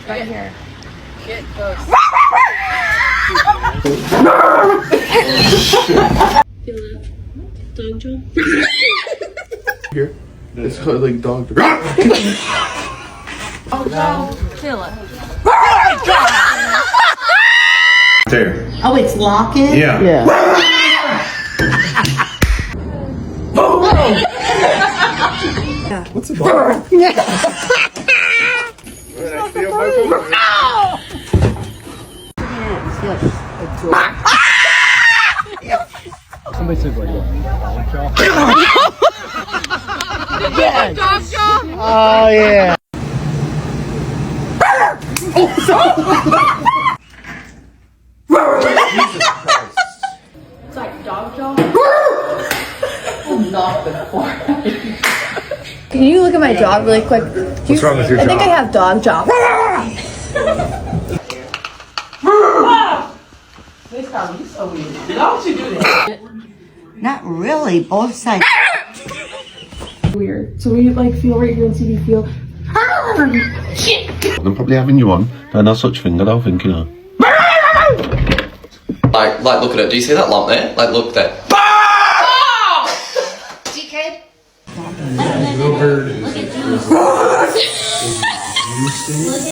Right here. Get close. Feel that? Dog jaw? Here. It's called like dog. Feel it. There. Oh, it's locking? Yeah. Yeah. What's a dog? Somebody said like dog jaw. Yes. Dog jaw? Oh yeah. It's like dog jaw. Can you look at my jaw really quick? What's wrong with your I think I jaw? have dog jaw. Not really, both sides. Weird. So we like feel right here and see we feel. I'm probably having you on. Don't have such thing, I don't think, you know. Like, look at it. Do you see that lump there? Like, look there. No bird is